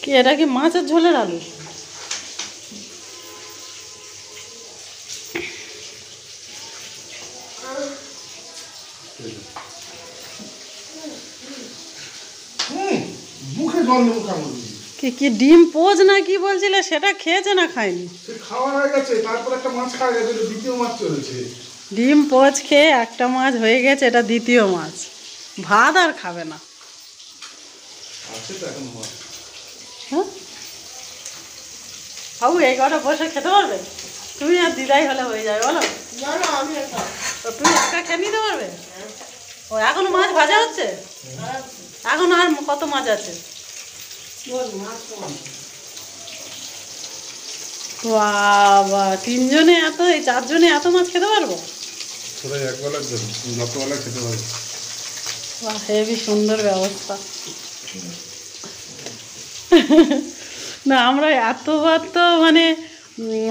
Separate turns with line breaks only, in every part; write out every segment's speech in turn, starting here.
কি এটা কি মাছের ঝোলের আলু? কি কি ডিম পোজ না কি বলছিলে সেটা খেয়েছে না খায়নি?
খাওয়া হয়ে গেছে, তারপর একটা মাছ খাওয়া গেছে, দ্বিতীয় মাছ চলেছে।
ডিম পোজ খেয়ে একটা মাছ হয়ে গেছে, এটা দ্বিতীয় মাছ। ভাত আর খাবে না। হ্যাঁ বাবু, এই কটা বসে খেতে পারবে? তুমি আর দিদাই হলে হয়ে যাবে বলো। তো তুমি একা খেয়ে নিতে পারবে? ও এখনো মাছ ভাজা হচ্ছে? এখন আর কত মাছ আছে? বাবা, তিনজনে এত, এই চারজনে এত মাছ খেতে পারবো? বাহ, হেবি সুন্দর ব্যবস্থা। না, আমরা এতবার তো মানে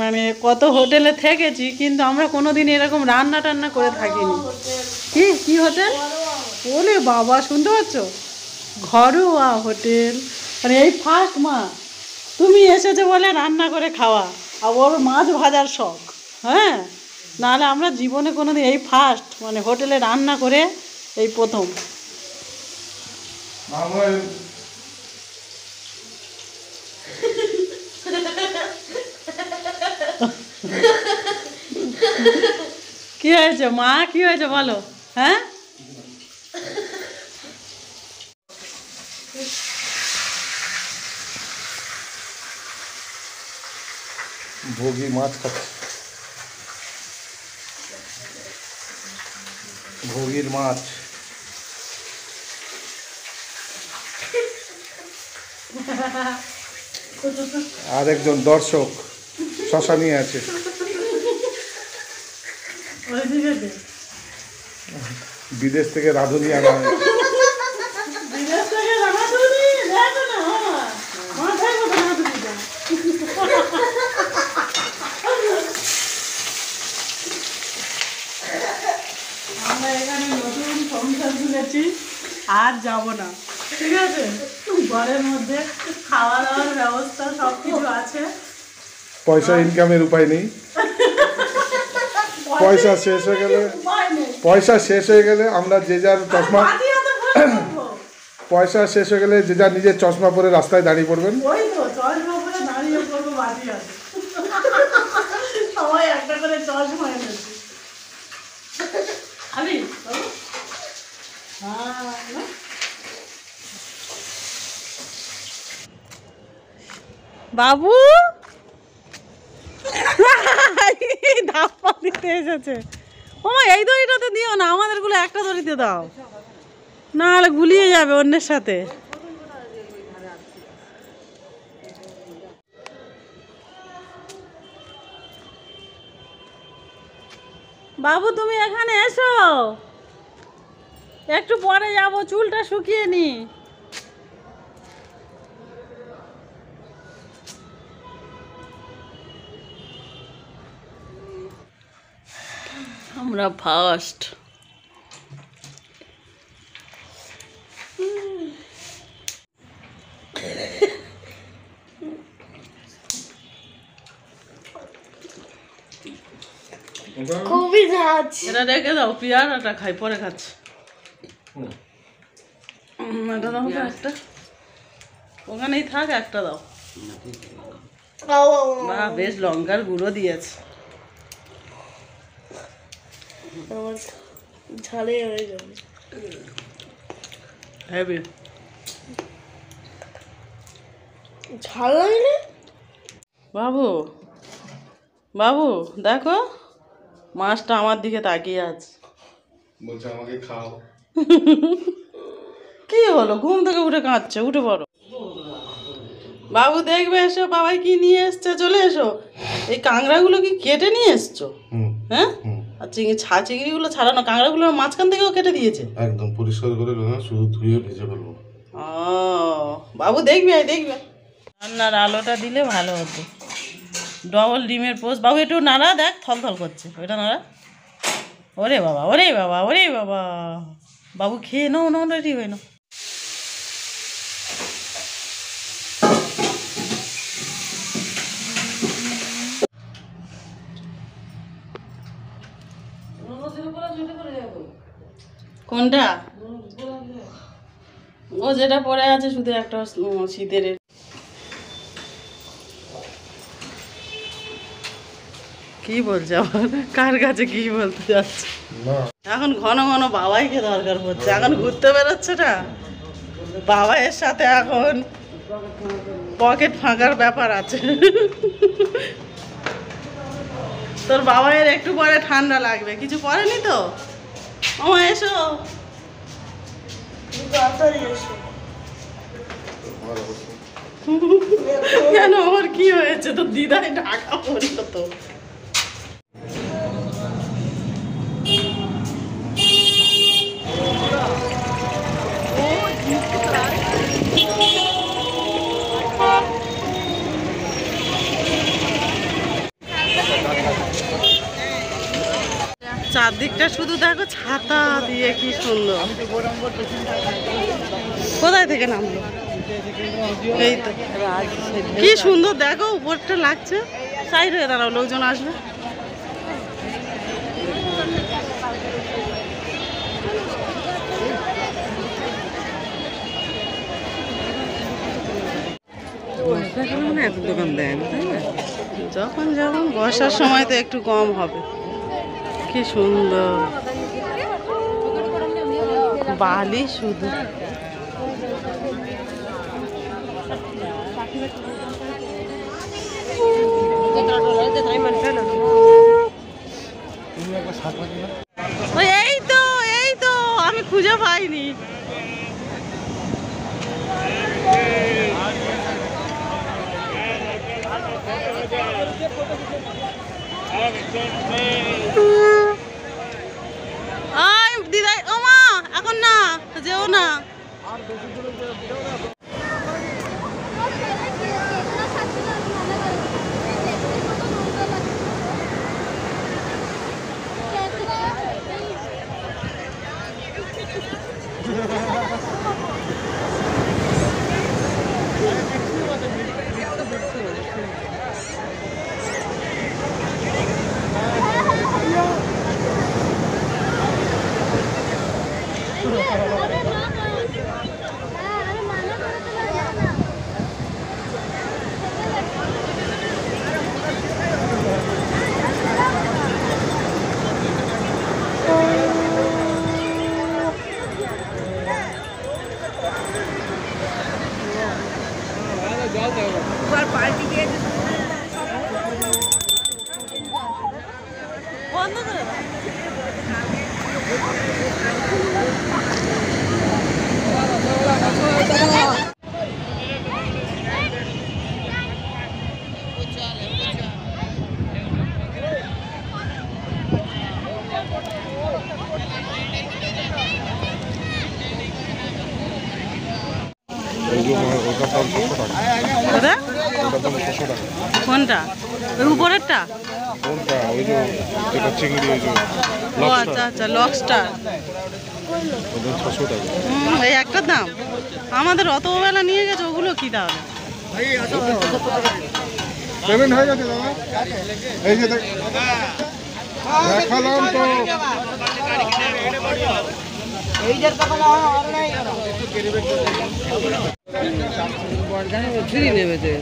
মানে কত হোটেলে থেকেছি, কিন্তু আমরা কোনোদিন এরকম রান্না টান্না করে থাকিনি। কি কি হোটেল? ওরে বাবা, শুনতে পাচ্ছ? ঘরোয়া হোটেল। মানে এই ফার্স্ট মা তুমি এসেছো বলে রান্না করে খাওয়া, আর ওর মাছ ভাজার শখ। হ্যাঁ, নাহলে আমরা জীবনে কোনোদিন, এই ফার্স্ট মানে হোটেলে রান্না করে এই প্রথম। কি হয়েছে মা, কি হয়েছে বলো? হ্যাঁ,
ভোগী মাছ খাচ্ছে, ভোগীর মাছ। আর একজন দর্শক শশা নিয়ে আছে। বিদেশ থেকে রাঁধুনি আনা হয়েছে।
আমরা এখানে নতুন সংসার খুলেছি, আর যাব না, ঠিক আছে? ঘরের মধ্যে খাওয়া দাওয়ার ব্যবস্থা সব কিছু আছে।
পয়সা ইনকামের উপায় নেই। পয়সা শেষ হয়ে গেলে, পয়সা শেষ হয়ে গেলে আমরা যে যার চশমা, পয়সা শেষ হয়ে গেলে যে যার নিজের চশমা পরে রাস্তায় দাঁড়িয়ে পড়বেন।
ওই তো চশমা পরে দাঁড়িয়ে পড়বো, বাজি আছে। সবাই একটা করে চশমা এনেছে। আমি বাবু ধাপ্পা দিতে এসেছে। ও মা, এই দড়িটাতে দিও না, আমাদেরগুলো একটা দড়িতে দাও, না হলে গুলিয়ে যাবে অন্যের সাথে। বাবু তুমি এখানে এসো, একটু পরে যাবো, চুলটা শুকিয়ে নি। আমরা ফার্স্ট।
খুবই ঝাঁজ।
এটা রেখে দাও, পেয়ারাটা খাই, পরে খাচ্ছি। এটা দাও তো একটা, ওখানেই থাক, একটা দাও। বাহ, বেশ লঙ্কার গুঁড়ো দিয়েছে।
ঝালে হয়ে যাবে।
হেবি
ঝাল লাগলে।
বাবু, বাবু দেখো, মাছটা আমার দিকে তাকিয়ে আছে,
বলছে আমাকে খাও।
কি হলো, ঘুম থেকে উঠে কাঁদছে, উঠে পড়ো। বাবু দেখবে, এসো, বাবাই কি নিয়ে এসছে, চলে এসো। এই কাঁকড়াগুলো কি কেটে নিয়ে এসছো? হ্যাঁ, আর চিংড়িগুলো ছাড়ানো, কাঁকড়াগুলোর মাঝখান থেকেও কেটে দিয়েছে
একদম পরিষ্কার করে, শুধু ধুয়ে ভেজে ফেলবো।
ও বাবু, দেখবি দেখবে, রান্নার আলোটা দিলে ভালো হতো। ডবল ডিমের পোস্ট। বাবু একটু নাড়া, দেখ থলথল করছে, ওইটা নাড়া। ওরে বাবা, ওরে বাবা, ওরে বাবা, বাবু খেয়ে নাও, নাও রেডি হয়ে নাও। কোনটা? ও যেটা পরে আছে শুধু একটা শীতের। কি বলছে আবার? কার কাছে কি বলতে যাচ্ছে? এখন ঘন ঘন বাবাইকে দরকার পড়ছে, এখন ঘুরতে বেরোচ্ছে না বাবাইয়ের সাথে, এখন পকেট ফাঁকার ব্যাপার আছে। তোর বাবাইয়ের একটু পরে ঠান্ডা লাগবে, কিছু পরেনি তো? ও এসো। কেন, আমার কি হয়েছে? তো দিদাই ঢাকা পড়ল তো। চারদিকটা শুধু দেখো ছাতা দিয়ে, কি সুন্দর। কোথায় থেকে নামলো? এই তো, কি সুন্দর দেখো, উপরটা লাগছে। সাইড হয়ে দাঁড়াও, লোকজন আসবে। দোকান দেন, যখন যখন বর্ষার সময় তো একটু কম হবে। কি সুন্দর বালি শুধু। এই তো, এই তো, আমি খুঁজে পাইনি। দিদাই, ও মা, এখন না, যেও না। কোনটা? ওই উপরেরটা? ও আচ্ছা আচ্ছা, লবস্টার। এই একটার দাম? আমাদের অত বেলা নিয়ে গেছে, ওগুলো কি তাহলে?
পেমেন্ট হয়ে গেছে দাদা, এই যে দেখালাম তো।
ফ্রি নেবে যে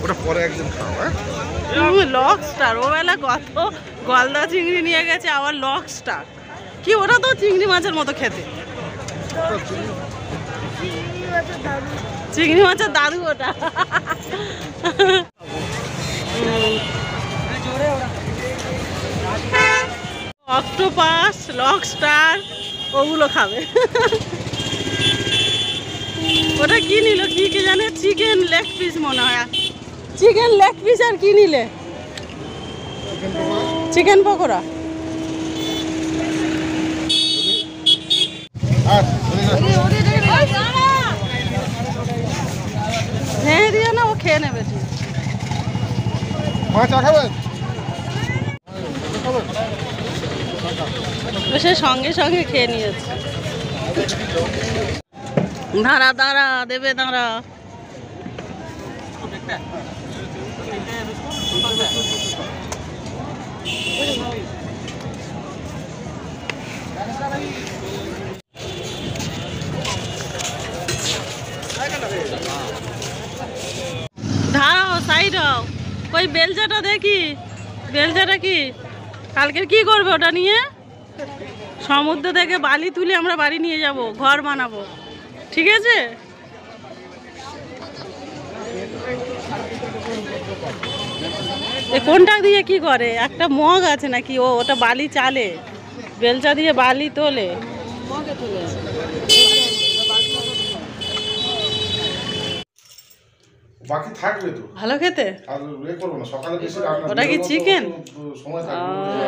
ওটা পরে একদিন খাও।
লবস্টার, ও বেলা কত গলদা চিংড়ি নিয়ে গেছে, আবার লবস্টার। কি ওটা তো চিংড়ি মাছের মতো খেতে। চিংড়ি মাছের দাদু ওটা। অক্টোপাস, লবস্টার, ওগুলো খাবে। ওটা কি নিল, কি কি জানে? চিকেন লেগ পিস মনে হয়। চিকেন লেগ পিস আর কি নিলে? চিকেন পকোড়া। হ্যাঁ দিও না, ও খেয়ে নেবে।
চা খাবেন?
সে সঙ্গে সঙ্গে খেয়ে নিয়েছে। দাঁড়া দাঁড়া দেবে দাঁড়া। দাঁড়াও সাইড হও। ওই বেলচাটা দেখি, বেলচাটা কি কালকের কি করবে ওটা নিয়ে? সমুদ্র থেকে বালি তুলে আমরা বাড়ি নিয়ে যাব, ঘর বানাবো, ঠিক আছে? কোনটা দিয়ে কি করে? একটা মগ আছে নাকি? ওটা বালি চালে, বেলচা দিয়ে বালি তোলে।
বাকি থাকবে তো
ভালো খেতে।
আর রে করব না, সকালে বেশি রান্না।
ওটা কি চিকেন?
সময় থাকবে।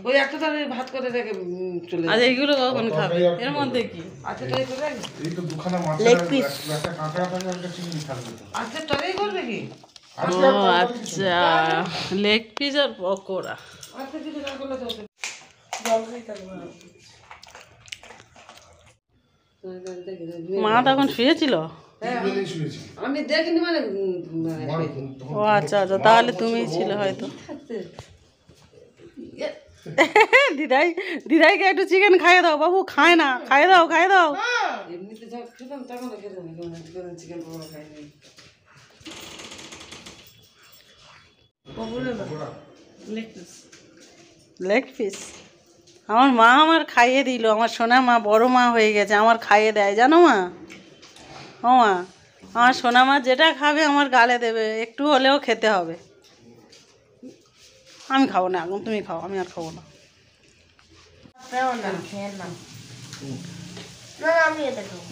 ওই একটা তাহলে ভাত করে রেখে চলে
আজ এইগুলো কখন খাবে? এর মধ্যে কি
আচ্ছা ট্রাই করে
এই তো দুখানা মাছ
লেগ পিস।
একটা কাঁকড়া থাকবে, একটা চিংড়ি থাকবে তো।
আচ্ছা ট্রাই করবে কি
ও আচ্ছা, লেগ পিস আর পকোড়া।
আচ্ছা কিছু না করলে তো
জল খাইতে হবে।
মা তখন শুয়েছিল?
বেলেই শুয়েছি।
আমি দেখিনি মানে
ও আচ্ছা আচ্ছা, তাহলে তুমিই ছিল হয়তো। দিদাই, দিদাইকে একটু চিকেন খাইয়ে দাও। বাবু খায় না, খাইয়ে দাও, খাইয়ে দাও।
এমনিতে যা খেতাম তখন খেতাম চিকেন পকোড়া খাইনি।
লেগ পিস আমার মা আমার খাইয়ে দিল। আমার সোনা মা বড় মা হয়ে গেছে, আমার খাইয়ে দেয় জানো মা। ও মা, আমার সোনা মা যেটা খাবে আমার গালে দেবে, একটু হলেও খেতে হবে। আমি খাবো না, এখন তুমি খাও, আমি আর খাবো না।
খেয়ে নাও। না আমি এটা খাবো।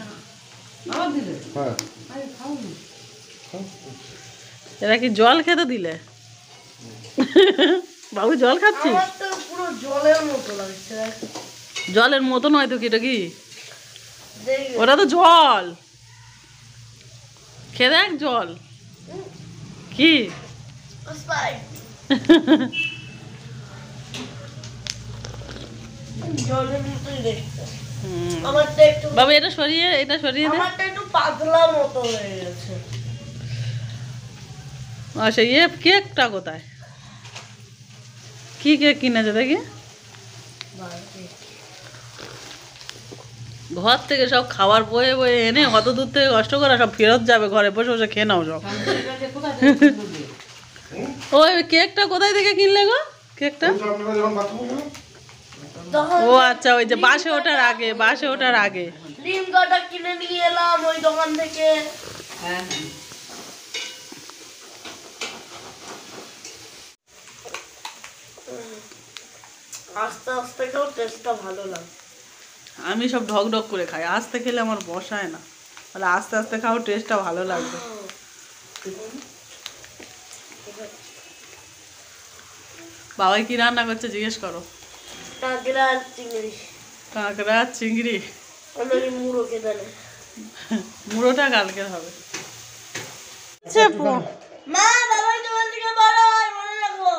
আমার দিলে
হ্যাঁ
আমি খাও না।
এরা কি জল খেতে দিলে? বাবু জল খাচ্ছিস?
আমার তো পুরো জলের মতো লাগছে।
জলের মতো নয় তো, কি এটা কি?
দেখি
ওটা তো জল। খেয়ে দেখ জল কি।
স্প্রাইট। জলের মতোই দেখতে। আমারটা একটু
বাবু এটা সরিয়ে, এটা সরিয়ে দে।
আমারটা একটু পাতলা মতো হয়ে গেছে।
আচ্ছা, ইয়ে কেকটা কোথায়? কি কেক কিনেছে দেখি? ঘর থেকে সব খাবার বয়ে বয়ে এনে অত দূর থেকে কষ্ট করে সব ফেরত যাবে, ঘরে বসে বসে খেয়ে নাও সব। ওই কেকটা কোথায় থেকে কিনলে গো? কেকটা?
ওই তো আপনারা যখন বাথরুমে গেলেন,
তখন
ও আচ্ছা, ওই যে বাসে ওঠার আগে, বাসে ওঠার আগে।
লিমকাটা কিনে নিয়ে এলাম ওই দোকান থেকে।
হ্যাঁ
আস্তে আস্তে খাও, টেস্টটা ভালো লাগে।
আমি সব ঢক ঢক করে খাই, আস্তে খেলে আমার বসায় না। তাহলে আস্তে আস্তে খাও, টেস্টটা ভালো লাগবে। বাবাই কি রান্না করছে জিজ্ঞেস করো।
কাঁকড়া আর চিংড়ি।
কাঁকড়া আর চিংড়ি।
আমি মুড়ো খেতে নেই।
মুড়োটা কালকের হবে।
মা বাবা তোমার থেকে বড় হয়, মনে রাখো।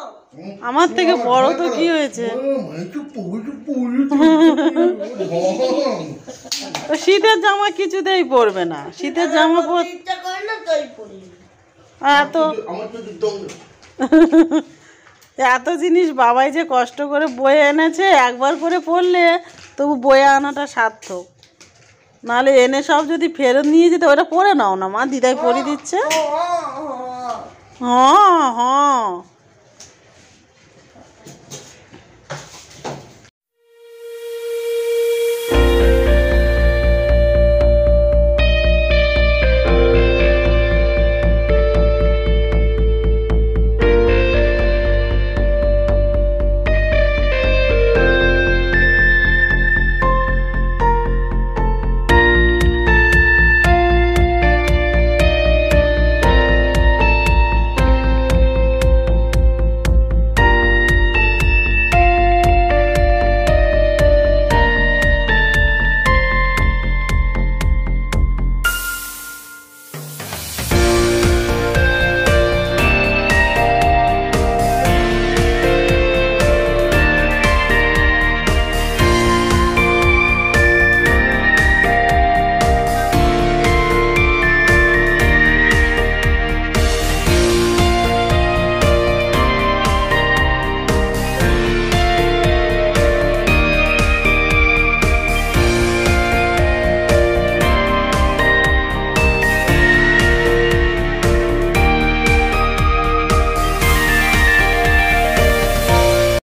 আমার থেকে বড় তো কি হয়েছে? তো শীতের জামা কিছুতেই পরবে না, শীতের জামা পর
ইচ্ছা করে না তাই পড়ি।
এত এত জিনিস বাবাই যে কষ্ট করে বয়ে এনেছে, একবার করে পরলে তবু বয়ে আনাটা সার্থক। নাহলে এনে সব যদি ফেরত নিয়ে যেতে, ওটা পরে নাও না মা, দিদাই পরিয়ে দিচ্ছে। হ্যাঁ হ্যাঁ